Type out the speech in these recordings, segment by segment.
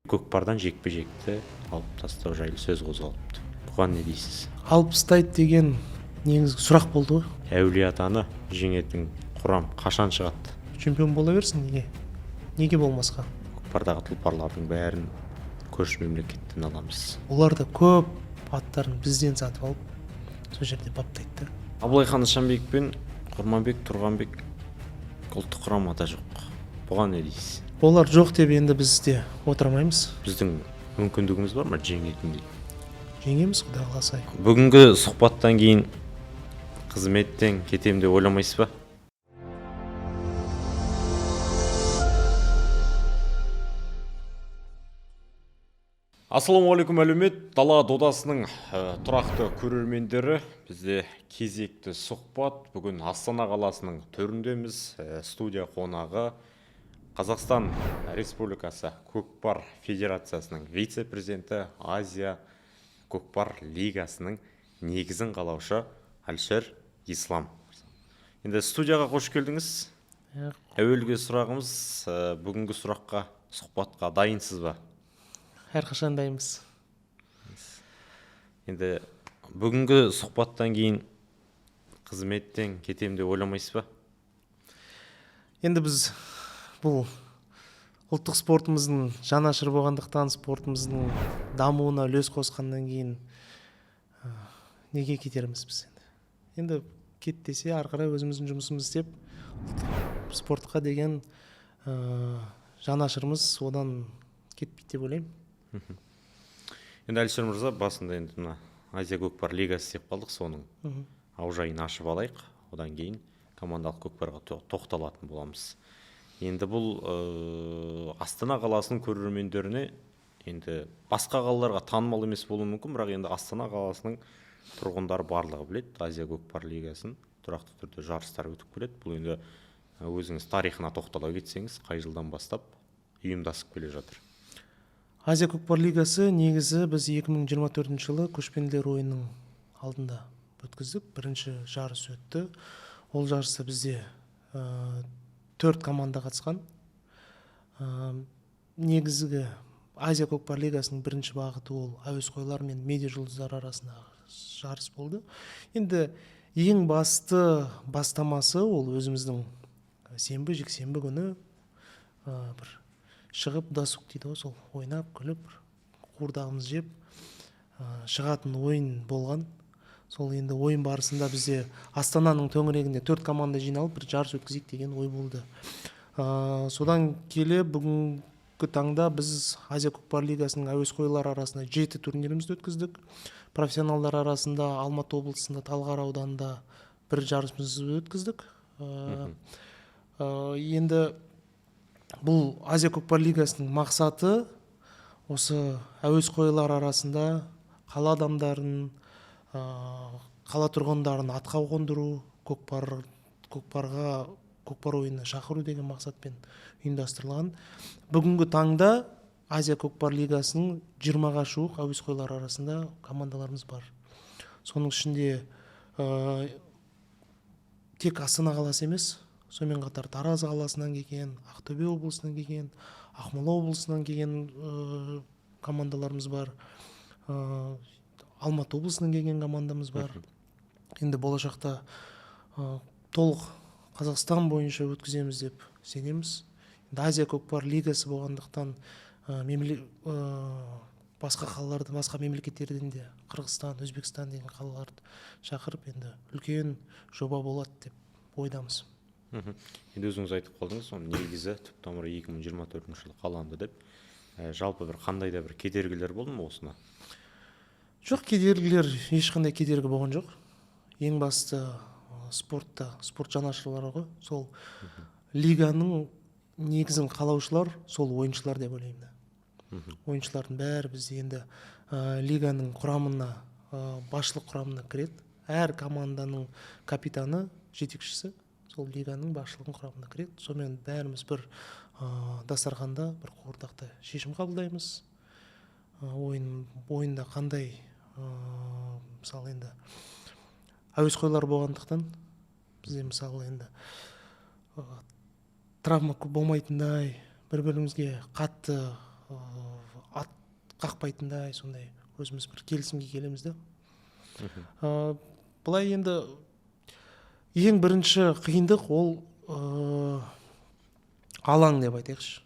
көкпардан жекпе-жекті алып тастау жайлы сөз қозғалыпты. Бұған не дейсіз? Алып тастайды деген негізгі сұрақ болды ғой. Әулие-атаны жеңетін құрам қашан шығады? Чемпион бола берсін, неге болмасқа? Көкпардағы тұлпарлардың бәрін көрші мемлекеттен аламыз. Олар да көп аттарын бізден сатып алып, сол жерде баптайды да. Абылайхан Нышанбек пен Құрманбек Тұрғанбек ұлттық құрамада жоқ. Бұған не дейсіз? Олар жоқ деп енді біз де отырмаймыз. Біздің мүмкіндігіміз бар ма жеңетіндей? Жеңеміз, Құдай қаласа. Бүгінгі сұхбаттан кейін қызметтен кетем деп ойламайсыз ба? Ассалаумағалейкум әлеумет, Дала додасының тұрақты көрермендері, бізде кезекті сұхбат. Бүгін Астана қаласының төріндеміз. Студия қонағы Қазақстан Республикасы Көкпар Федерациясының вице-президенті, Азия Көкпар Лигасының негізін қалаушы Әлішер Ислам. Енді студияға қош келдіңіз. Әуелгі сұрағымыз, бүгінгі сұраққа, сұхбатқа дайынсыз ба? Әрқашан дайынбыз. Енді бүгінгі сұхбаттан кейін қызметтен кетем деп ойламайсыз ба? Енді біз бұл ұлттық спортымыздың жанашыры болғандықтан, спортымыздың дамуына үлес қосқаннан кейін неге кетерміз біз енді? Енді кет десе, ары қарай өзіміздің жұмысымызды істеп, спортқа деген жанашырымыз одан кетпейді деп ойлаймын. Енді Әлішер мырза, басында енді мына Азия Көкпар Лигасы деп қалдық, соның аужайын ашып алайық. Одан кейін командалық көкпарға тоқталатын боламыз. Енді бұл Астана қаласының көрермендеріне енді басқа қалаларға танымал емес болуы мүмкін, бірақ енді Астана қаласының тұрғындары барлығы біледі. Азия Көкпар Лигасын тұрақты түрде жарыстар өтіп келеді. Бұл енді өзіңіз тарихына тоқтала кетсеңіз, қай жылдан бастап ұйымдасып келе жатыр? Азия Көкпар Лигасы негізі біз 2024 жылы көшпенділер ойынның алдында өткіздік. Бірінші жарыс өтті. Ол жарыста бізде 4 команда қатысқан. Негізгі Азия Көкпар Лигасының бірінші бағыты ол әуесқойлар мен медиа жұлдыздар арасындағы жарыс болды. Енді ең басты бастамасы ол өзіміздің сенбі, жексенбі күні бір шығып дасуқ дейді ғой, сол ойнап, күліп, қуырдағымыз жеп шығатын ойын болған. Сол енді ойын барысында бізде Астананың төңірегінде 4 команда жиналып бір жарыс өткізейік деген ой болды. Содан келе бүгінгі таңда біз Азия Көкпар Лигасының әуесқойлар арасында 7 турнирімізді өткіздік. Профессионалдар арасында Алматы облысында Талғар ауданында бір жарысымызды өткіздік. Енді бұл Азия Көкпар Лигасының мақсаты осы әуесқойлар арасында қала адамдарын, қала тұрғындарын атқа қондыру, көкпар ойынына шақыру деген мақсатпен ұйымдастырылған. Бүгінгі таңда Азия Көкпар Лигасының 20-ға жуық әуесқойлар арасында командаларымыз бар. Соның ішінде тек Астана қаласы емес, сонымен қатар Тараз қаласынан келген, Ақтөбе облысынан келген, Ақмола облысынан келген командаларымыз бар. Алматы облысынан келген командамыз бар. Енді болашақта толық Қазақстан бойынша өткіземіз деп сенеміз. Енді Азия Көкпар Лигасы болғандықтан басқа қалаларды, басқа мемлекеттерден де Қырғызстан, Өзбекстан деген қалаларды шақырып, енді үлкен жоба болады деп ойдамыз. Енді өзіңіз айтып қалдыңыз, оның негізі түп тамыры 2024 жылы қаланды деп. Жалпы бір қандай да бір кедергілер болды ма осына? Жоқ, кедергілер, ешқандай кедергі болған жоқ. Ең басты спортта, спорт жанашырлары ғой. Сол лиганың негізін қалаушылар сол ойыншылар деп ойлаймын. Ойыншылардың бәрі бізде енді лиганың құрамына, басшылық құрамына кіреді. Әр команданың капитаны, жетекшісі сол лиганың басшылығын құрамына кіреді. Сонымен бәріміз бір дастарханда бір ортақты шешім қабылдаймыз. Ойында қандай, мысалы енді әуесқойлар болғандықтан бізде мысалы енді травма көп болмайтындай, бір-бірімізге қатты қақпайтындай сондай өзіміз бір келісімге келеміз да. Былай енді ең бірінші қиындық ол алаң деп айтайықшы.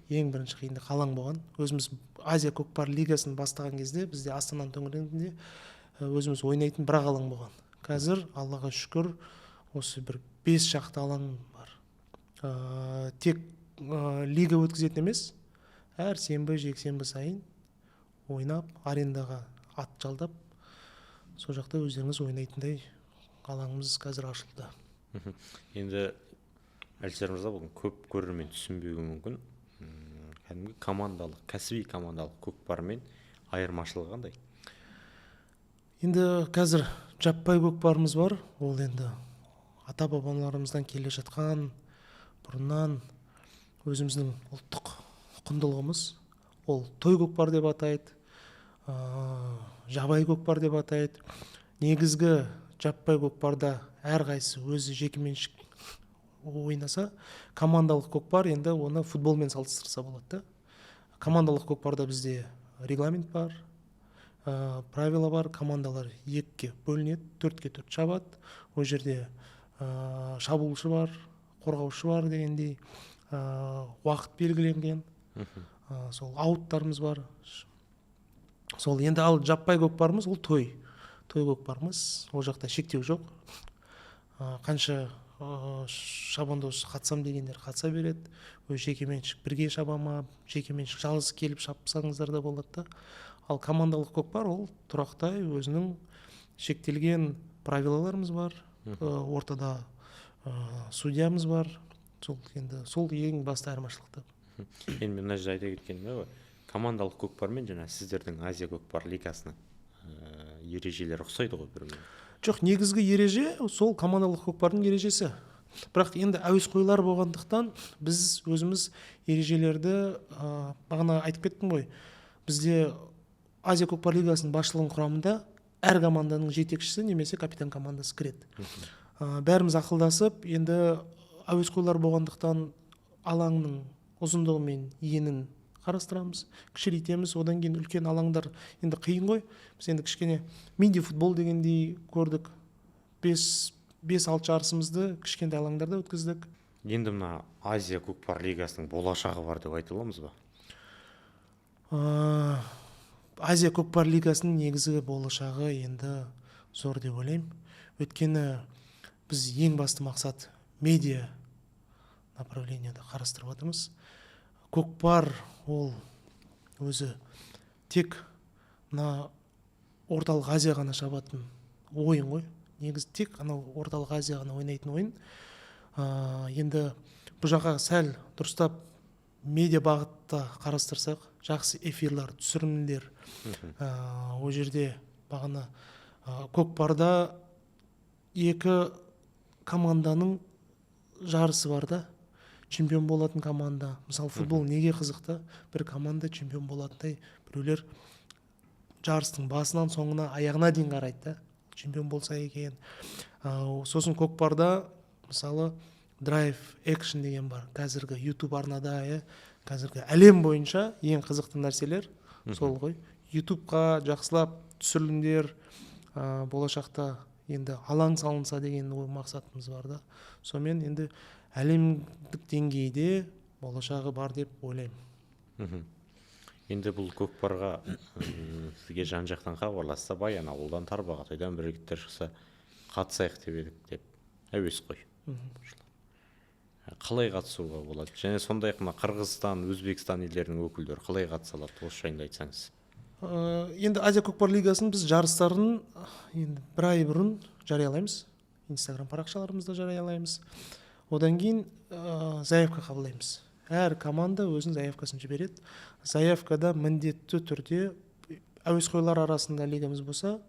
Ең бірінші қиындық алаң болған. Өзіміз Азия көкпар лигасын бастаған кезде бізде Астананың төңірегінде өзіміз ойнайтын бір алаң болған. Қазір Аллаға шүкір осы бір 5 шақты алаң бар. Тек лига өткізетін емес, әр сенбі жексенбі сайын ойнап, арендаға ат жалдап, сол жақта өздеріңіз ойнайтындай алаңымыз қазір ашылды. Енді Әлішер мырза, бүгін көп көрермен түсінбеуі мүмкін. Кәдімгі командалық, кәсіби командалық көкпармен айырмашылығы қандай? Енді қазір жаппай көкпарымыз бар. Ол енді ата-бабаларымыздан келе жатқан, бұрыннан өзіміздің ұлттық құндылығымыз. Ол той көкпар деп атайды, жабай көкпар деп атайды. Негізгі жаппай көкпарда әрқайсысы өзі жекеменшік ойнаса, командалық көкпар енді оны футболмен салыстырса болады. Командалық көкпарда бізде регламент бар, правила бар, командалар 2-ге бөлінеді, 4-ге 4 шабады. Ол жерде шабуылшы бар, қорғаушы бар дегендей, уақыт белгіленген. Сол ауттарымыз бар. Сол енді ал жаппай көкпарымыз ол той көкпарымыз. Ол жақта шектеу жоқ. Қанша шабандоз қатсам дегендер қатса береді. Өз жекеменшік бірге шабама, жекеменшік жалғыз келіп шапсаңыздар да болады. Ал командалық көкпар ол тұрақтай өзінің шектелген правилаларымыз бар. Ортада судьямыз бар. Сол ең басты айырмашылық. Енді мына жерде айта кеткенім, командалық көкпармен жаңа сіздердің Азия көкпар лигасының ережелері ұқсайды ғой бір-біріне? Жоқ, негізгі ереже сол командалық көкпардың ережесі. Бірақ енді әуесқойлар болғандықтан біз өзіміз ережелерді бағана айтып кеттім ғой. Бізде Азия көкпар лигасының басшылығының құрамында әр команданың жетекшісі немесе капитан командасы кіреді. Бәріміз ақылдасып, енді әуесқойлар болғандықтан алаңның ұзындығы мен енін қарастырамыз, кішірейтеміз. Одан кейін үлкен алаңдар енді қиын ғой. Біз енді кішкене мини футбол дегендей көрдік. 5-6 жарысымызды кішкентай алаңдарда өткіздік. Енді мына Азия көкпар лигасының болашағы бар деп айта аламыз ба? Азия көкпар лигасының негізгі болашағы енді зор деп ойлаймын. Өйткені біз ең басты мақсат медиа направлениеде қарастырып жатырмыз. Көкпар ол өзі тек орталық Азия ғана шабатын ойын ғой. Негізі тек орталық Азия ғана ойнайтын ойын. Енді бұл жаққа сәл дұрыстап медиа бағытта қарастырсақ, жақсы эфирлар, түсірілімдер. Ол жерде бағана көкпарда 2 команданың жарысы бар да. Чемпион болатын команда. Мысалы, футбол неге қызықты? Бір команда чемпион болатындай, біреулер жарыстың басынан соңына аяғына дейін қарайды. Чемпион болса екен. Сосын көкпарда, мысалы, драйв экшн деген бар. Қазіргі YouTube арнада, қазіргі әлем бойынша ең қызықты нәрселер сол ғой. YouTube'қа жақсылап түсірілімдер, болашақта енді алаң салынса деген мақсатымыз бар да. Сонымен енді әлемдік деңгейде болашағы бар деп ойлаймын. Енді бұл көкпарға сізге жан-жақтан хабарласса, Баян ауылдан, Тарбағатайдан бір жігіттер шықса, қатысайық деп едік деп әуесқой. Қалай қатысуға болады? Және сондай-ақ Қырғызстан, Өзбекстан елдерінің өкілдері қалай қатыса алады? Осы жайында айтсаңыз. Енді Азия көкпар лигасын біз жарыстарын енді 1 ай бұрын жариялаймыз. Инстаграм парақшаларымызда жариялаймыз. Одан кейін заявка қабылдаймыз. Әр команда өзінің заявкасын жібереді. Заявкада міндетті түрде әуесқойлар арасында лигамыз болса,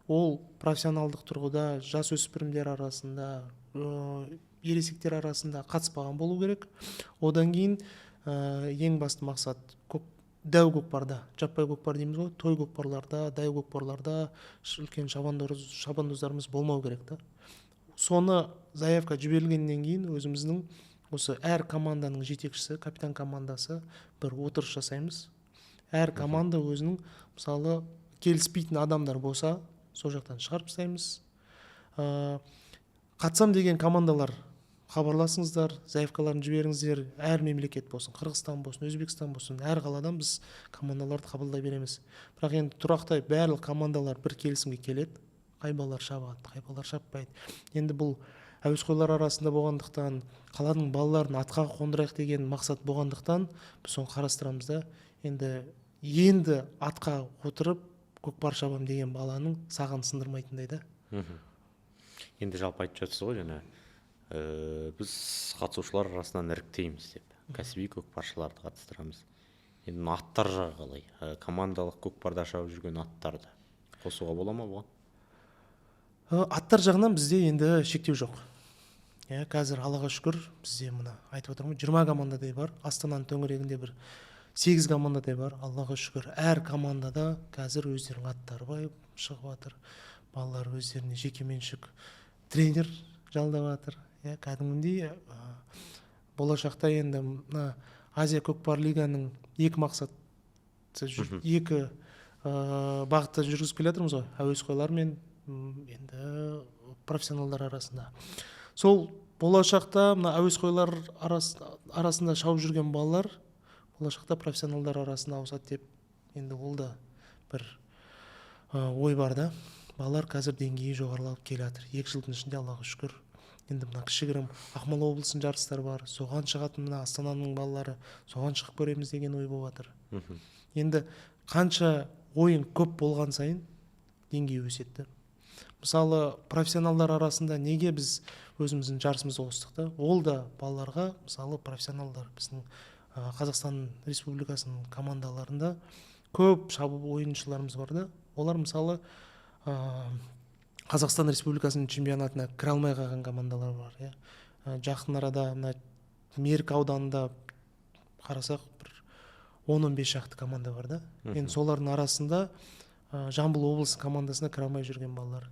ол профессионалдық тұрғыда жасөспірімдер арасында, ересектер арасында қатыспаған болу керек. Одан кейін ең басты мақсат дәу көкпарда, жаппай көкпар дейміз ғой, той көкпарларда, дәу көкпарларда үлкен шабандоздарымыз болмау керек та. Соны заявка жіберілгеннен кейін өзіміздің осы әр команданың жетекшісі, капитан командасы бір отырыс жасаймыз. әр команда өзінің мысалы келіспейтін адамдар болса сол жақтан шығарып тастаймыз. Қатысам деген командалар хабарласыңыздар, заявкаларын жіберіңіздер. Әр мемлекет болсын, Қырғызстан болсын, Өзбекстан болсын, әр қаладан біз командаларды қабылдай береміз. Бірақ енді тұрақтай барлық командалар бір келісімге келеді. Қай балалар шабады, қай балалар шаппайды. Енді бұл әуесқойлар арасында болғандықтан, қаланың балаларын атқа қондырайық деген мақсат болғандықтан біз соны қарастырамыз да. Енді атқа отырып көкпар шабам деген баланың саған сындырмайтындай да. Енді жалпы айтып жатсыз ғой, жаңа біз қатысушылар арасынан іріктейміз деп, кәсіби көкпаршыларды қатыстырамыз. Енді аттар жағы қалай? Командалық көкпарда шауып жүрген аттарды қосуға бола ма бұған? Аттар жағынан бізде енді шектеу жоқ. Қазір Аллаға шүкір, бізде мына айтып отырмын, 20 командадай бар. Астананың төңірегінде бір 8 командадай бар. Аллаға шүкір, әр командада қазір өздерінің аттары бар, шығып жатыр. Балалар өздеріне жекеменшік тренер жалдап жатыр. Кәдімгідей болашақта енді мына Азия көкпар лиганың екі мақсат, екі бағытта жүргізіп келе жатырмыз ғой, әуесқойлар мен енді профессионалдар арасында. Сол болашақта мына әуесқойлар арасында шауып жүрген балалар болашақта профессионалдар арасында ауысады деп, енді ол да бір ой бар да. Балалар қазір деңгейі жоғарылап келе жатыр. 2 жылдың ішінде Аллаға шүкір. Енді мына кішігірім Ақмола облысының жарыстары бар. Соған шығатын мына Астананың балалары, соған шығып көреміз деген ой болып жатыр. Енді қанша ойын көп болған сайын деңгей өседі. Мысалы, профессионалдар арасында неге біз өзіміздің жарысымызды қостық та? Ол да балаларға, мысалы, профессионалдар біздің Қазақстан Республикасының командаларында көп шабуыл ойыншыларымыз бар да. Олар мысалы Қазақстан Республикасының чемпионатына кіре алмай қалған командалар бар. Жақын арада Меркі ауданында қарасақ бір 10-15 шақты команда бар да. Енді солардың арасында Жамбыл облысы командасына кіре алмай жүрген балалар.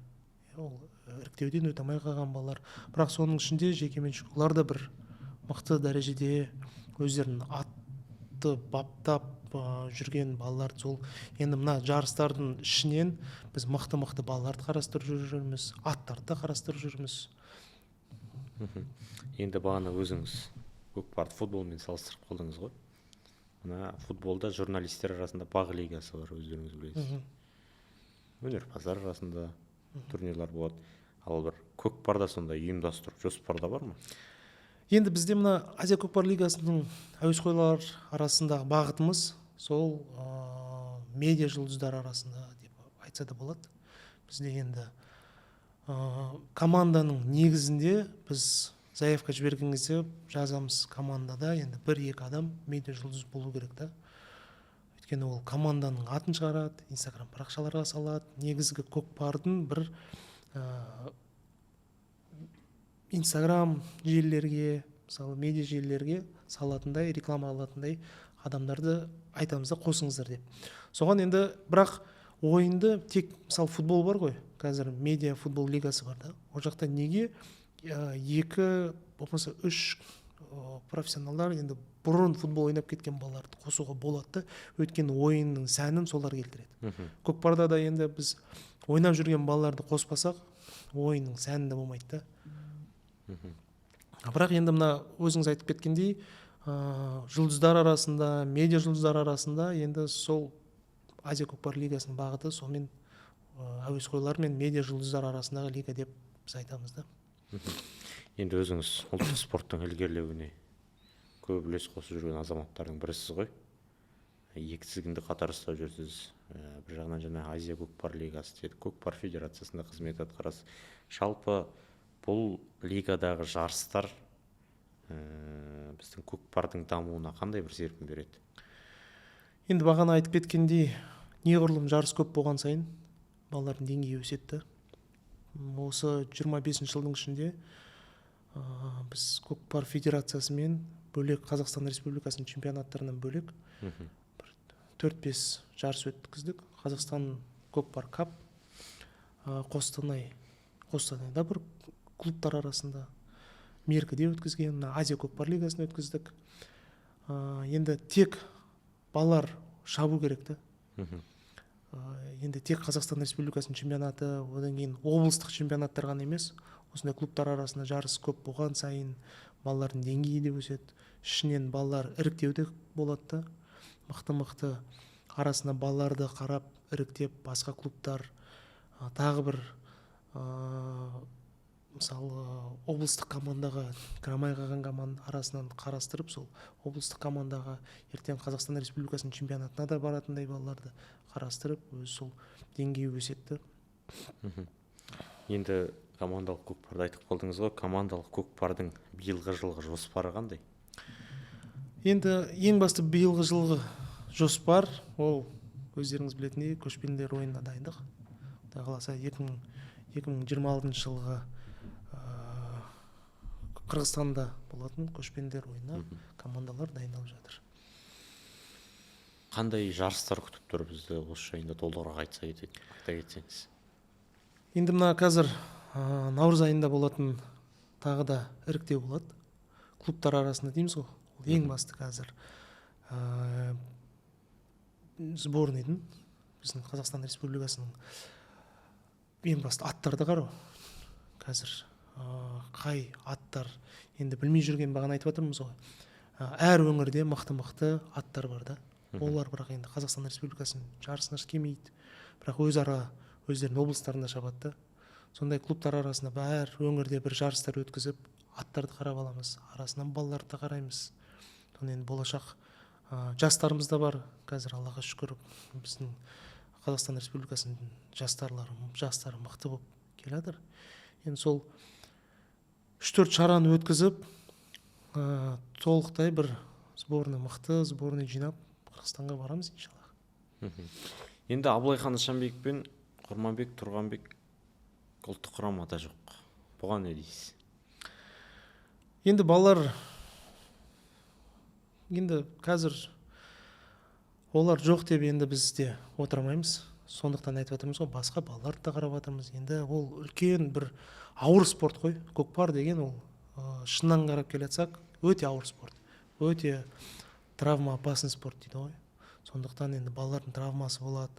Ол іріктеуден өте алмай қалған балалар. Бірақ соның ішінде жекеменшік олар да бір мықты дәрежеде өздерін атты баптап жүрген балалар. Сол енді мына жарыстардың ішінен біз мықты балаларды қарастырып жүрміз, аттарды қарастырып жүрміз. Енді бағана өзіңіз көкпарды футболмен салыстырып қалдыңыз ғой. Мына футболда журналистер арасында бақ лигасы бар, өздеріңіз білесіз. Өнерпаздар арасында турнирлар болады. Ал бір көкпарда сондай ұйымдастырып жоспарда бар ма? Енді бізде мына Азия көкпар лигасының әуесқойлар арасындағы бағытымыз сол медиа жұлдыздар арасында деп айтса да болады. Бізде енді команданың негізінде біз заявка жіберген кезде жазамыз, командада енді 1-2 адам медиа жұлдыз болу керек та. Өйткені ол команданың атын шығарады, Instagram парақшаларға салады. Негізгі көкпардың бір Instagram желілерге, мысалы медиа желілерге салатындай, реклама алатындай адамдарды айтамыз да, қосыңыздар деп. Соған енді бірақ ойынды тек мысалы футбол бар ғой, қазір медиа футбол лигасы бар да. Ол жақта неге 2 болмаса 3 профессионалдар енді бұрын футбол ойнап кеткен балаларды қосуға болады. Өйткені ойынның сәнін солар келтіреді. Көкпарда да енді біз ойнап жүрген балаларды қоспасақ, ойынның сәні де болмайды да. Бірақ енді мына өзіңіз айтып кеткендей, жұлдыздар арасында, медиа жұлдыздар арасында енді сол Азия көкпар лигасының бағыты сонымен әуесқойлар мен медиа жұлдыздар арасындағы лига деп біз айтамыз да. Енді өзіңіз ұлттық спорттың ілгерілеуіне көп үлес қосып жүрген азаматтардың бірісіз ғой. 2 тізгінді қатар ұстап жүрсіз. Бір жағынан жаңа Азия көкпар лигасы деді, көкпар федерациясында қызмет атқарасыз. Жалпы бұл лигадағы жарыстар біздің көкпардың дамуына қандай бір серпін береді? Енді бағана айтып кеткендей, неғұрлым жарыс көп болған сайын балалардың деңгейі өседі. Осы 25 жылдың ішінде біз көкпар федерациясымен бөлек Қазақстан Республикасының чемпионаттарынан бөлек 4-5 жарыс өткіздік. Қазақстан көкпар кап, Қостанайда бір клубтар арасында, Меркіде өткізген, Азия көкпар лигасын өткіздік. Енді тек балалар шабу керек та. Енді тек Қазақстан Республикасының чемпионаты, одан кейін облыстық чемпионаттар ғана емес, осындай клубтар арасында жарыс көп болған сайын балалардың деңгейі де өседі. Ішінен балалар іріктеуде болады да, мықты арасында балаларды қарап іріктеп басқа клубтар тағы бір мысалы облыстық командаға кірамай қалған команда арасынан қарастырып, сол облыстық командаға ертең Қазақстан Республикасының чемпионатына да баратындай балаларды қарастырып, өзі сол деңгейі өсетті. Енді командалық көкпарды айтып қалдыңыз ғой, командалық көкпардың биылғы жылғы жоспары қандай? Енді ең басты биылғы жылғы жоспар ол өздеріңіз білетіндей көшпенділер ойынына дайындық. Құдай қаласа 2026 жылғы Қырғызстанда болатын көшпенділер ойынына командалар дайындалып жатыр. Қандай жарыстар күтіп тұр бізді, осы жайында толығырақ айта кетсеңіз? Енді мына қазір наурыз айында болатын тағы да іріктеу болады. Клубтар арасында дейміз ғой. Ол ең басты қазір сборныйдың, біздің Қазақстан Республикасының ең басты аттарды қарау. Қазір қай аттар, енді білмей жүрген бағана айтып жатырмыз ғой. Әр өңірде мықты аттар бар да. Олар бірақ енді Қазақстан Республикасының жарысына келмейді. Бірақ өздерінің облыстарында шабады. Сондай клубтар арасында әр өңірде бір жарыстар өткізіп, аттарды қарап аламыз. Арасынан балаларды қараймыз. Соны енді болашақ жастарымыз да бар. Қазір Аллаға шүкір, біздің Қазақстан Республикасының жастары мықты болып келе жатыр. Енді сол 3-4 шараны өткізіп, толықтай бір мықты сборный жинап, Қырғызстанға барамыз иншалла. Енді Абылайхан Нышанбек пен Құрманбек Тұрғанбек ұлттық құрамада жоқ. Бұған не дейсіз? Енді балалар, енді қазір олар жоқ деп енді біз де отырмаймыз. Сондықтан айтып жатырмыз ғой, басқа балаларды да қарап жатырмыз. Енді ол үлкен бір ауыр спорт қой. Көкпар деген ол шыннан қарап келе жатсақ, өте ауыр спорт. Өте травма опасный спорт дейді ғой. Сондықтан енді балалардың травмасы болады.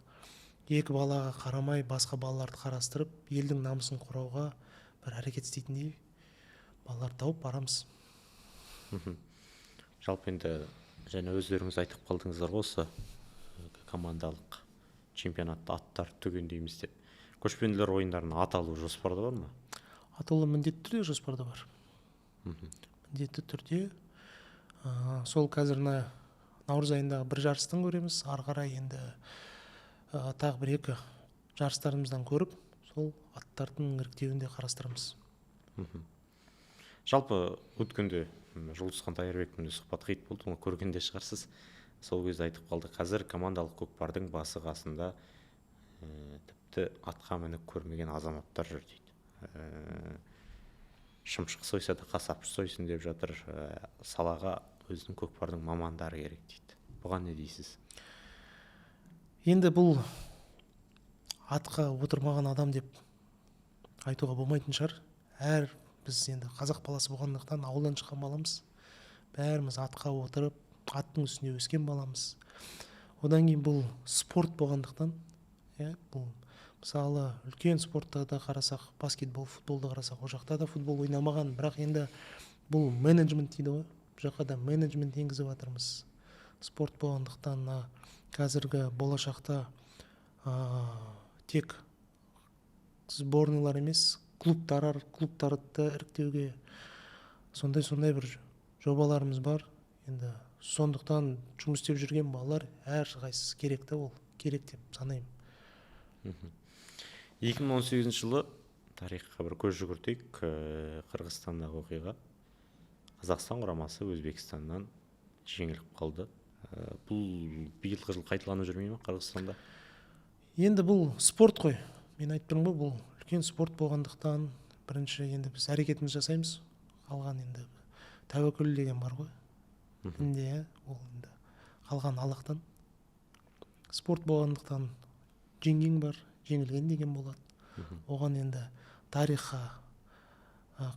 Екі балаға қарамай басқа балаларды қарастырып, елдің намысын қорғауға бір әрекет істейтіндей балаларды тауып барамыз. Жалпы енді және өздеріңіз айтып қалдыңыздар осы командалық чемпионатта аттар түгендейміз деп. Көшпенділер ойындарына ат алу жоспарда бар ма? Ат алу міндетті түрде жоспарда бар. Міндетті түрде. Сол қазір наурыз айындағы бір жарыстан көреміз. Ары қарай енді тағы бір екі жарыстарымыздан көріп, сол аттардың іріктеуін де қарастырамыз. Жалпы өткенде Жұлдызхан Тайырбекпен сұхбат қиып болды, оны көргенде шығарсыз. Сол кезде айтып қалды, қазір командалық көкпардың басы қасында тіпті атқа мініп көрмеген азаматтар жүр дейді. Шымшық сойса да қасапшы сойсын деп жатыр. Салаға өзінің көкпардың мамандары керек дейді. Бұған не дейсіз? Енді бұл атқа отырмаған адам деп айтуға болмайтын шығар. Біз енді қазақ баласы болғандықтан ауылдан шыққан баламыз. Бәріміз атқа отырып, аттың үстінде өскен баламыз. Одан кейін бұл спорт болғандықтан, бұл мысалы үлкен спортта да қарасақ, баскетбол, футболды қарасақ, ол жақта да футбол ойнамаған, бірақ енді бұл менеджмент дейді ғой. Бұл жаққа да менеджмент енгізіп жатырмыз. Спорт болғандықтан қазіргі болашақта тек сборныйлар емес, клубтарды іріктеуге сондай бір жобаларымыз бар. Енді сондықтан жұмыс істеп жүрген балалар әрқайсысы керек та, ол керек деп санаймын. 2018 жылы тарихқа бір көз жүгіртейік. Қырғызстандағы оқиға. Қазақстан құрамасы Өзбекстаннан жеңіліп қалды. Бұл биылғы жыл қайталанып жүрмей ме Қырғызстанда? Енді бұл спорт қой. Мен айтып тұрмын ғой, бұл үлкен спорт болғандықтан бірінші енді біз әрекетіміз жасаймыз. Қалған енді тәуекел деген бар ғой. Енді ол енді қалған Аллахтан. Спорт болғандықтан жеңген бар, жеңілген деген болады. Оған енді тарихқа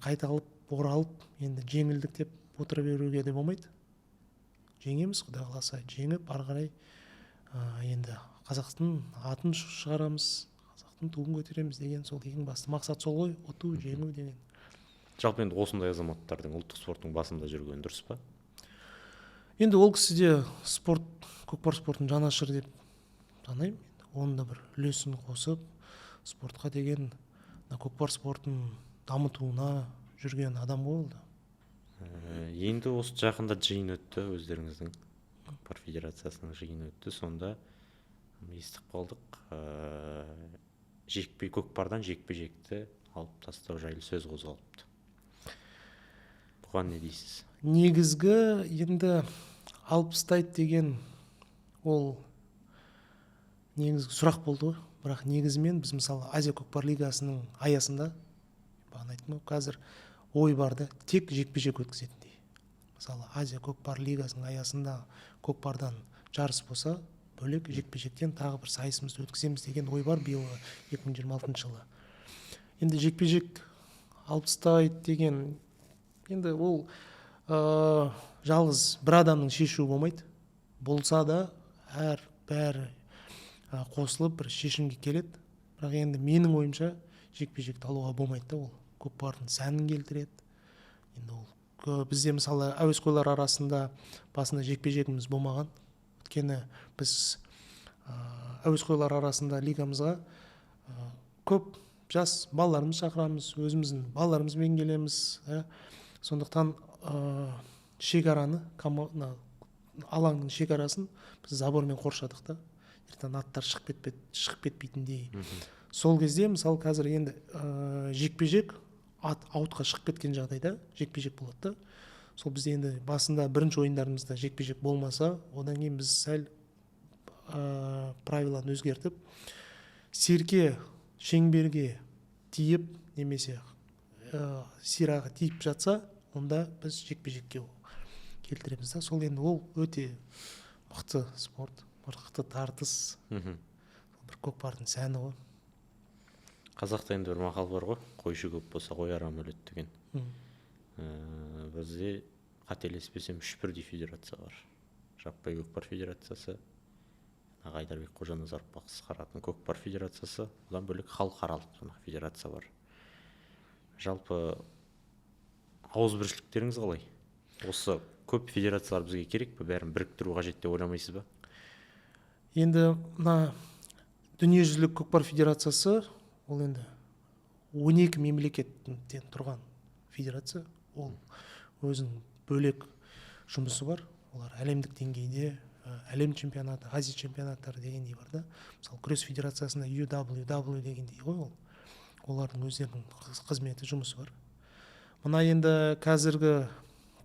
қайталып, оралып, енді жеңілдік деп отыра беруге де болмайды. Жеңеміз, Құдай қаласа, жеңіп, ары қарай енді қазақтың атын шығарамыз, қазақтың туын көтереміз деген сол ең басты мақсат сол ғой, ұту жеңу деген. Жалпы енді осындай азаматтардың ұлттық спорттың басында жүргені дұрыс па? Енді ол кісі де спорт, көкпар спортын жанашыр деп санаймын. Оның да бір үлесін қосып, спортқа деген көкпар спортын дамытуына жүрген адам болды. Енді осы жақында жиын өтті, өздеріңіздің көкпар федерациясының жиыны өтті. Сонда естіп қалдық, көкпардан жекпе-жекті алып тастау жайлы сөз қозғалыпты. Бұған не дейсіз? Негізгі енді алып тастайды деген ол негізгі сұрақ болды ғой. Бірақ негізімен біз мысалы Азия көкпар лигасының аясында, бағана айттым ғой, қазір ой барды тек жекпе-жек өткізетіндей. Мысалы Азия көкпар лигасының аясында көкпардан жарыс болса, бөлек жекпе-жектен тағы бір сайысымызды өткіземіз деген ой бар биылғы 2026 жылы. Енді жекпе-жек алып тастайды деген, енді ол жалғыз бір адамның шешуі болмайды. Болса да бәрі қосылып бір шешімге келеді. Бірақ енді менің ойымша жекпе-жекті алуға болмайды да, ол көкпардың сәнін келтіреді. Енді ол бізде мысалы әуесқойлар арасында басында жекпе-жегіміз болмаған. Өйткені біз әуесқойлар арасында лигамызға көп жас балаларымыз шақырамыз, өзіміздің балаларымызбен келеміз. Сондықтан шекараны, алаңның шекарасын біз забормен қоршадық та. Ертең аттар шығып кетпейтіндей. Сол кезде мысалы қазір енді жекпе-жек аутқа шығып кеткен жағдайда жекпе-жек болады да. Сол бізде енді басында бірінші ойындарымызда жекпе-жек болмаса, одан кейін біз сәл правиланы өзгертіп, серке шеңберге тиіп немесе сираға тиіп жатса, онда біз жекпе-жекке келтіреміз да. Сол енді ол өте мықты спорт, мықты тартыс, бір көкпардың сәні ғой. Қазақта енді бір мақал бар ғой, қойшы көп болса қой арам өледі деген. Бізде қателеспесем 3 бірдей федерация бар. Жаппай көкпар федерациясы, Айдарбек Қожаназаров басқаратын көкпар федерациясы, одан бөлек халықаралық федерация бар. Жалпы ауызбіршіліктеріңіз қалай? Осы көп федерациялар бізге керек пе? Бәрін біріктіру қажет деп ойламайсыз ба? Енді мына дүниежүзілік көкпар федерациясы ол енді 12 мемлекеттен тұрған федерация. Ол өзінің бөлек жұмысы бар. Олар әлемдік деңгейде әлем чемпионаты, Азия чемпионаттары дегендей бар да. Мысалы күрес федерациясында UWW дегендей ғой ол. Олардың өздерінің қызметі, жұмысы бар. Мына енді қазіргі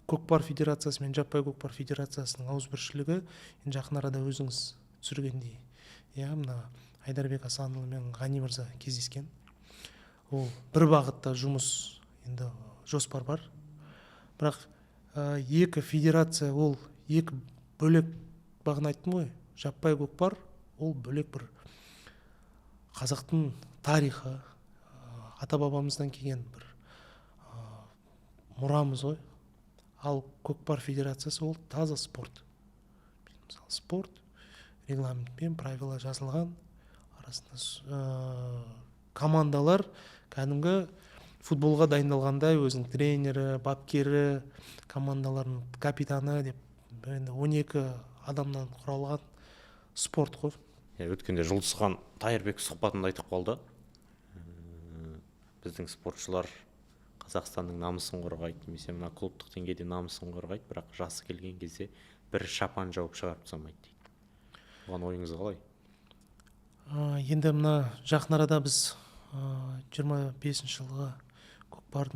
көкпар федерациясы мен жаппай көкпар федерациясының ауызбіршілігі жақын арада өзіңіз түсіргендей. Мына Айдарбек Асанұлы мен Ғани мырза кездескен. Ол бір бағытта жұмыс, енді жоспар бар. Бірақ екі федерация, ол екі бөлек, бағана айттым ғой, жаппай көкпар ол бөлек бір қазақтың тарихы, ата-бабамыздан келген бір мұрамыз ғой. Ал көкпар федерациясы ол таза спорт. Мысалы спорт, регламентпен правила жазылған, арасында командалар кәдімгі футболға дайындалғандай өзінің тренері, бапкері, командалардың капитаны деп 12 адамнан құралған спорт қой. Өткенде Жұлдызхан Тайырбек сұхбатында айтып қалды. Біздің спортшылар Қазақстанның намысын қорғайды, немесе мына клубтық деңгейде намысын қорғайды, бірақ жасы келген кезде бір шапан жауып шығарып тастамайды дейді. Оған ойыңыз қалай? Енді мына жақын арада біз 25 жылғы көкпар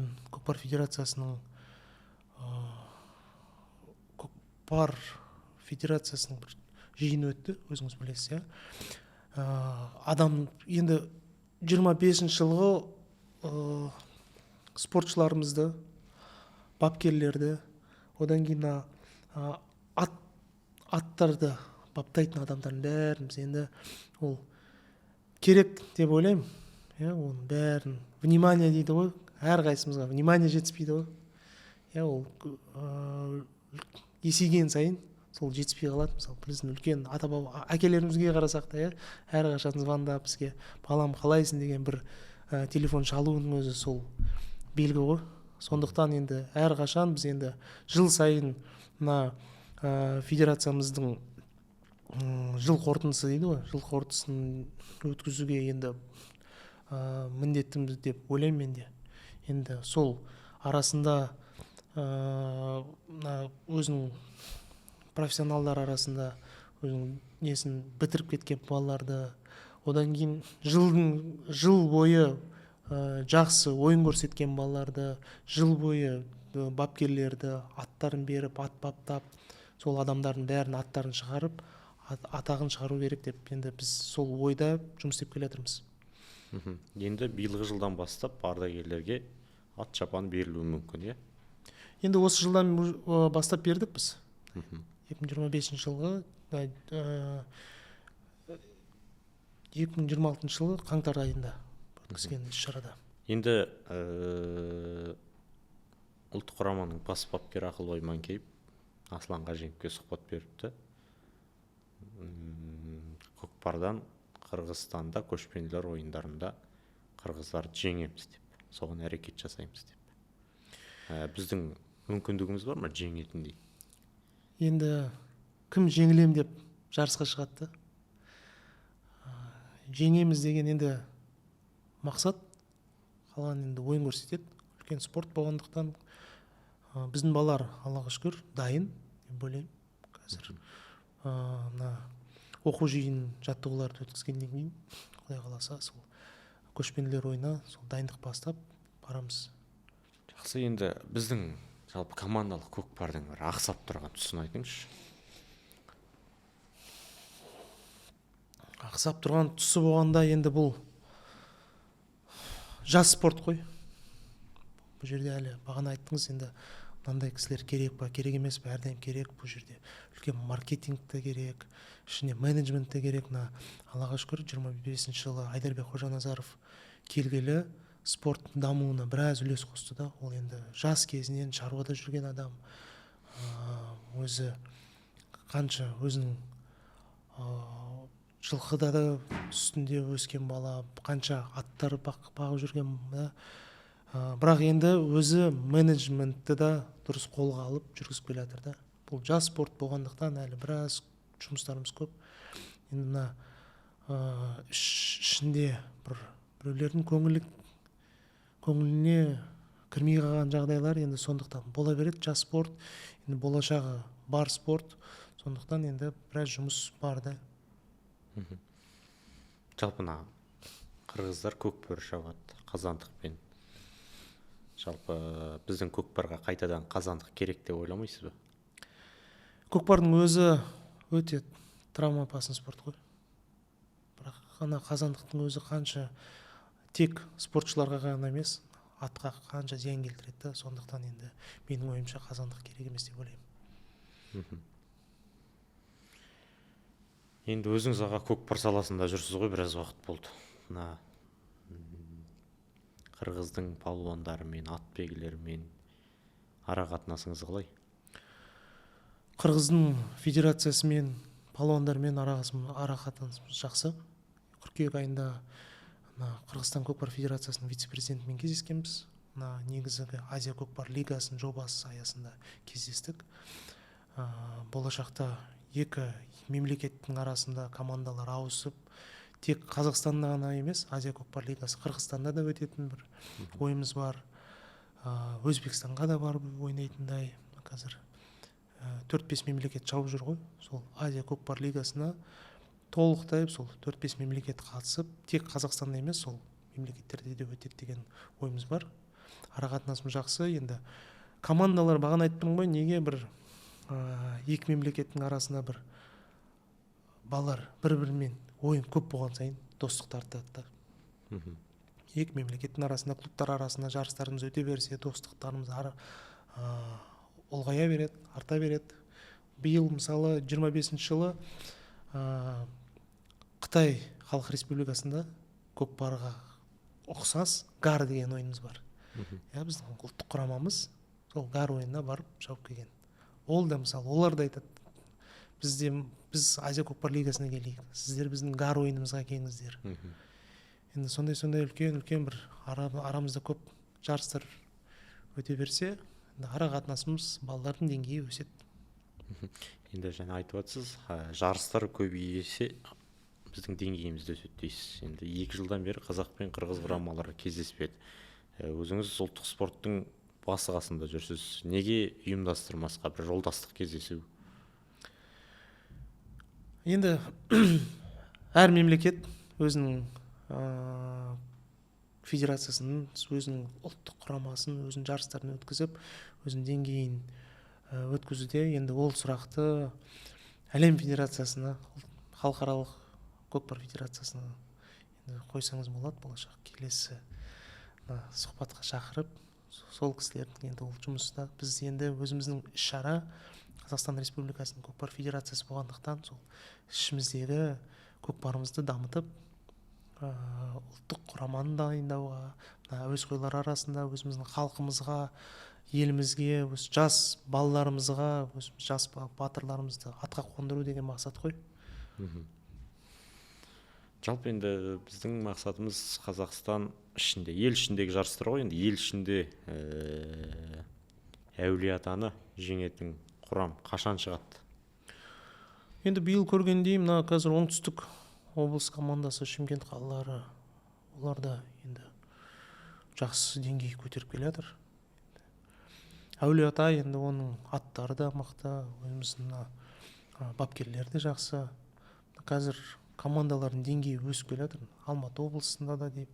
федерациясының бір жиын өтті, өзіңіз білесіз. Адам енді 25 жылғы спортшыларымызды, бапкерлерді, одан кейін аттарды баптайтын адамдардың бәріміз енді ол керек деп ойлаймын. Оның бәрін внимание дейді ғой, әрқайсымызға внимание жетіспейді ғой. Ол есейген сайын сол жетіспей қалады. Мысалы біздің үлкен ата баба әкелерімізге қарасақ та әрқашан звондап бізге балам қалайсың деген бір телефон шалуының өзі сол белгі ғой. Сондықтан енді әрқашан біз енді жыл сайын мына федерациямыздың жыл қорытындысы дейді ғой, жыл қорытындысын өткізуге енді міндеттіміз деп ойлаймын мен де. Енді сол арасында өзінің профессионалдар арасында өзінің несін бітіріп кеткен балаларды, одан кейін жыл бойы жақсы ойын көрсеткен балаларды, жыл бойы бапкерлерді аттарын беріп, ат баптап, сол адамдардың бәрін аттарын шығарып, атағын шығару керек деп енді біз сол ойда жұмыс істеп келе жатырмыз. Енді биылғы жылдан бастап ардагерлерге ат шапан берілуі мүмкін, иә? Енді осы жылдан бастап бердік біз. 2025 жылғы 2026 жылы қаңтар айында өткізген іс-шарада. Енді ұлттық құраманың бас бапкері Ақылбай Манкеев Аслан Қаженовке сұхбат беріпті. Көкпардан Қырғызстанда көшпенділер ойындарында қырғыздарды жеңеміз деп, соған әрекет жасаймыз деп. Біздің мүмкіндігіміз бар ма жеңетіндей? Енді кім жеңілем деп жарысқа шығады. Жеңеміз деген енді мақсат, қалған енді ойын көрсетеді. Үлкен спорт болғандықтан біздің балалар Аллаға шүкір дайын деп ойлаймын. Қазір оқу жиын жаттығуларды өткізгеннен кейін, Құдай қаласа, сол көшпенділер ойына сол дайындық бастап барамыз. Жақсы, енді біздің жалпы командалық көкпардың бір ақсап тұрған тұсын айтыңызшы. Ақсап тұрған тұсы болғанда енді бұл жас спорт қой. Бұл жерде әлі бағана айттыңыз, енді мынандай кісілер керек па, керек емес па, әрдайым керек. Бұл жерде үлкен маркетинг те керек, ішіне менеджмент те керек. Аллаға шүкір 25 жылы Айдарбек Қожаназаров келгелі спорт дамуына біраз үлес қосты да. Ол енді жас кезінен шаруада жүрген адам, өзі қанша өзінің жылқыда да үстінде өскен бала, қанша аттар бағып жүрген да. Бірақ енді өзі менеджментті да дұрыс қолға алып жүргізіп келе жатыр да. Бұл жас спорт болғандықтан әлі біраз жұмыстарымыз көп. Енді мына ішінде біреулердің көңіліне кірмей қалған жағдайлар енді сондықтан бола береді. Жас спорт, енді болашағы бар спорт, сондықтан енді біраз жұмыс бар да. Жалпы қырғыздар көкпар шабады қазандықпен. Жалпы біздің көкпарға қайтадан қазандық керек деп ойламайсыз ба? Көкпардың өзі өте травмопасный спорт қой. Бірақ қана қазандықтың өзі қанша тек спортшыларға ғана емес, атқа қанша зиян келтіреді да. Сондықтан енді менің ойымша қазандық керек емес деп ойлаймын. Енді өзіңіз аға көкпар саласында жүрсіз ғой, біраз уақыт болды. Қырғыздың палуандарымен, атбегілерімен ара қатынасыңыз қалай? Қырғыздың федерациясымен, палуандармен ара қатынасымыз жақсы. Қыркүйек айында Қырғызстан көкпар федерациясының вице-президентімен кездескенбіз. Негізгі Азия көкпар лигасының жобасы аясында кездестік. Болашақта екі мемлекеттің арасында командалар ауысып, тек Қазақстанда ғана емес, Азия көкпар лигасы Қырғызстанда да өтетін бір ойымыз бар. Өзбекстанға да барып ойнайтындай. Қазір 4-5 мемлекет жауып жүр ғой. Сол Азия көкпар лигасына толықтай сол 4-5 мемлекет қатысып, тек Қазақстанда емес, сол мемлекеттерде де өтеді деген ойымыз бар. Арақатынасымыз жақсы. Енді командалар бағана айттым ғой, неге бір екі мемлекеттің арасында бір балалар бір-бірімен ойын көп болған сайын достық артады. Екі мемлекеттің арасында, клубтар арасында жарыстарымыз өте берсе, достықтарымыз ұлғая береді, арта береді. Биыл мысалы 25 жылы Қытай Халық Республикасында көкпарға ұқсас гар деген ойынымыз бар. Біздің ұлттық құрамамыз сол гар ойынына барып шауып келген. Ол да мысалы олар да айтады, біз Азия көкпар лигасына келейік, сіздер біздің гар ойынымызға келіңіздер. Енді сондай үлкен бір арамызда көп жарыстар өте берсе, ара қатынасымыз, балалардың деңгейі өседі. Енді жаңа айтып отырсыз, жарыстар көбейсе біздің деңгейіміз де өседі дейсіз. Енді 2 жылдан бері қазақ пен қырғыз құрамалары кездеспеді. Өзіңіз ұлттық спорттың басы қасында жүрсіз. Неге ұйымдастырмасқа бір жолдастық кездесу? Енді әр мемлекет өзінің федерациясын, өзінің ұлттық құрамасын, өзінің жарыстарын өткізіп, өзінің деңгейін өткізуде. Енді ол сұрақты әлем федерациясына, халықаралық көкпар федерациясына қойсаңыз болады. Болашақ келесі сұхбатқа шақырып, сол кісілердің енді ол жұмыста біз енді өзіміздің іс-шара Қазақстан Республикасының көкпар федерациясы болғандықтан сол ішіміздегі көкпарымызды дамытып, ұлттық құраманы дайындауға, әуесқойлар арасында өзіміздің халқымызға, елімізге, жас балаларымызға, жас батырларымызды атқа қондыру деген мақсат қой. Жалпы енді біздің мақсатымыз Қазақстан ішінде, ел ішіндегі жарыстар ғой. Енді ел ішінде Әулие-Атаны жеңетін құрам қашан шығады? Енді биыл көргендей, мына қазір оңтүстік облыс командасы, Шымкент қалалары, олар да енді жақсы деңгей көтеріп келе жатыр. Әулие-Ата енді оның аттары да мықты, өзіміздің бапкерлер де жақсы. Қазір командалардың деңгейі өсіп келе жатыр. Алматы облысында да деп,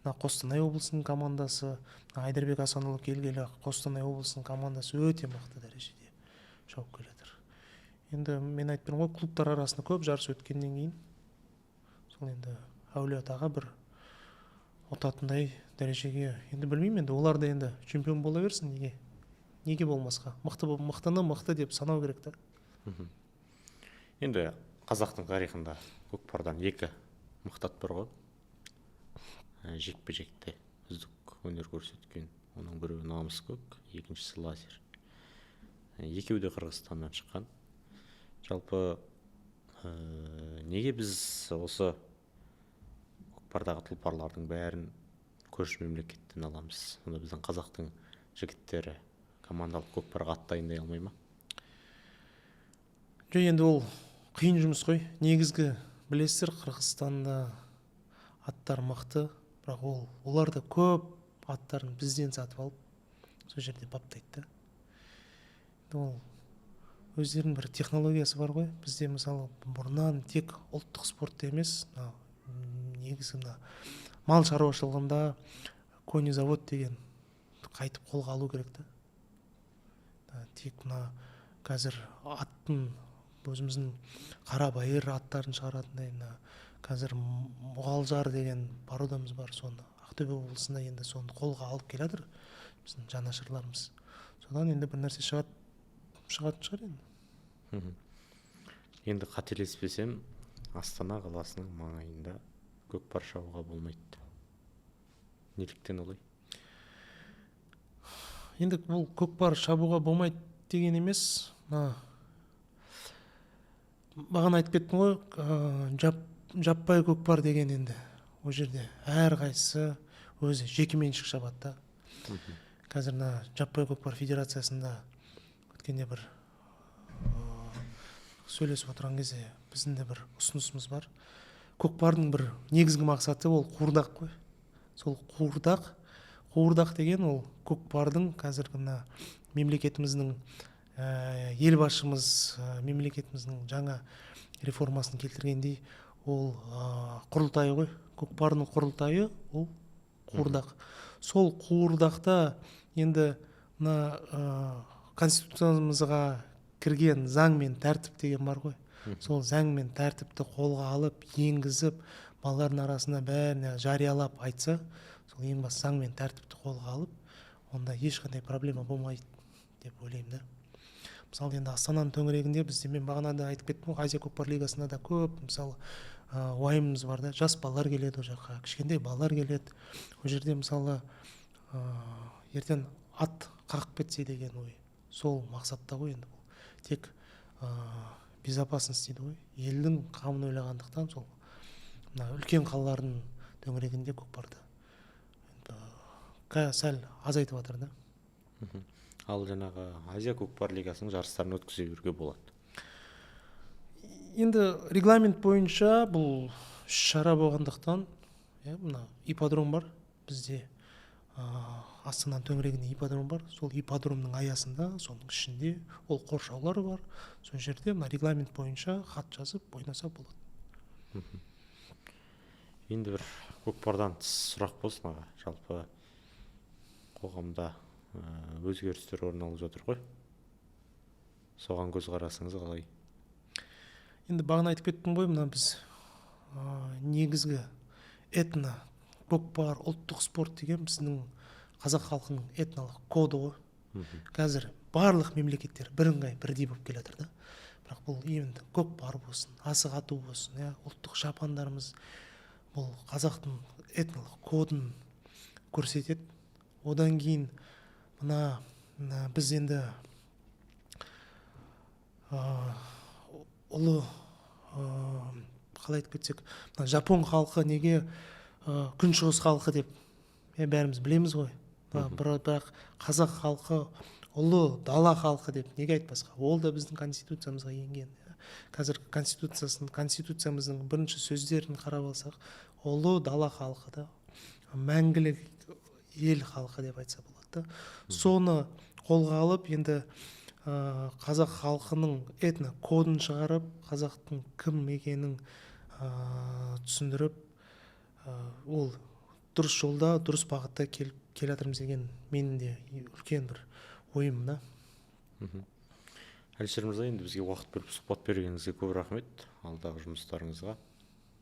Қостанай облысының командасы, Айдарбек Асанұлы келгелі Қостанай облысының командасы өте мықты дәрежеде шауып келе жатыр. Енді мен айтып тұрмын ғой, клубтар арасында көп жарыс өткеннен кейін, сол енді Әулие-Атаға бір ұтатындай дәрежеге, енді білмеймін, енді олар да енді чемпион бола берсін, неге болмасқа? Мықтыны мықты деп санау керек та. Енді қазақтың тарихында көкпардан 2 мықты ат бар ғой. Жекпе-жекте үздік өнер көрсеткен. Оның біреуі намыс көк, екіншісі лазер. Екеуі де Қырғызстаннан шыққан. Жалпы неге біз осы көкпардағы тұлпарлардың бәрін көрші мемлекеттен аламыз? Сонда біздің қазақтың жігіттері командалық көкпарға ат дайындай алмай ма? Енді ол қиын жұмыс қой. Негізгі білесіздер, Қырғызстанда аттар мықты, бірақ олар да көп аттарын бізден сатып алып, сол жерде баптайды. Ол өздерінің бір технологиясы бар ғой. Бізде мысалы бұрыннан тек ұлттық спортта емес, негізі мал шаруашылығында конезавод деген қайтып қолға алу керек та. Тек қазір аттың өзіміздің қарабайыр аттарын шығаратындай, қазір мұғалжар деген породамыз бар, соны Ақтөбе облысында енді соны қолға алып келе жатыр біздің жанашырларымыз. Содан енді бір нәрсе шығатын шығар енді. Енді қателеспесем, Астана қаласының маңайында көкпар шабуға болмайды. Неліктен олай? Енді бұл көкпар шабуға болмайды деген емес, бағана айтып кеттім ғой, жаппай көкпар деген енді ол жерде әр қайсысы өзі жекеменшік шабады да. Қазір жаппай көкпар федерациясында өткенде бір сөйлесіп отырған кезде біздің де бір ұсынысымыз бар. Көкпардың бір негізгі мақсаты ол қуырдақ қой. Сол қуырдақ деген ол көкпардың қазіргі мемлекетіміздің елбасшымыз мемлекетіміздің жаңа реформасын келтіргендей, ол құрылтайы ғой. Көкпардың құрылтайы ол қуырдақ. Сол қуырдақта енді конституциямызға кірген заң мен тәртіп деген бар ғой. Сол заң мен тәртіпті қолға алып, енгізіп, балалардың арасында бәріне жариялап айтса, сол ең басты заң мен тәртіпті қолға алып, онда ешқандай проблема болмайды деп ойлаймын да. Мысалы енді Астананың төңірегінде бізде, мен бағана да айтып кеттім, Азия көкпар лигасында да көп мысалы уайымымыз бар да, жас балалар келеді ол жаққа, кішкентай балалар келеді. Ол жерде мысалы ертең ат қағып кетсе деген ой, сол мақсатта ғой енді. Тек безопасность дейді ғой, елдің қамын ойлағандықтан сол мына үлкен қалалардың төңірегінде көкпарды сәл азайтып жатыр да. Ал жаңағы Азия көкпар лигасының жарыстарын өткізе беруге болады. Енді регламент бойынша бұл шара болғандықтан, мына ипподром бар бізде, Астананың төңірегінде ипподром бар. Сол ипподромның аясында, соның ішінде ол қоршаулар бар. Сол жерде мына регламент бойынша хат жазып ойнаса болады. Енді бір көкпардан тыс сұрақ болсын аға. Жалпы қоғамда өзгерістер орын алып жатыр ғой. Соған көзқарасыңыз қалай? Енді бағана айтып кеттім ғой, мына біз негізгі этно көкпар ұлттық спорт деген біздің қазақ халқының этналық коды ғой. Қазір барлық мемлекеттер бірыңғай бірдей болып келе жатыр да. Бірақ бұл енді көкпар болсын, асық ату болсын, ұлттық шапандарымыз бұл қазақтың этналық кодын көрсетеді. Одан кейін мына біз енді ұлы қалай айтып кетсек, жапон халқы неге күншығыс халқы деп бәріміз білеміз ғой. Бірақ қазақ халқы ұлы дала халқы деп неге айтпасқа? Ол да біздің конституциямызға енген. Қазір конституциямыздың бірінші сөздерін қарап алсақ, ұлы дала халқы да, мәңгілік ел халқы деп айтса болады. Соны қолға алып, енді қазақ халқының этно кодын шығарып, қазақтың кім екенін түсіндіріп, ол дұрыс жолда, дұрыс бағытта келе жатырмыз деген менің де үлкен бір ойым да. Әлішер мырза, енді бізге уақыт бөліп сұхбат бергеніңізге көп рахмет. Алдағы жұмыстарыңызға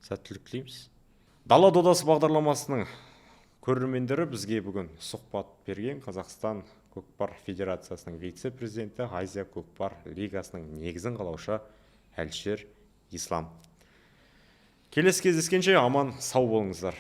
сәттілік тілейміз. Дала додасы бағдарламасының көрермендері бізге бүгін сұхбат берген Қазақстан көкпар федерациясының вице-президенті, Азия көкпар лигасының негізін қалаушы Әлішер Ислам. Келесі кездескенше аман сау болыңыздар.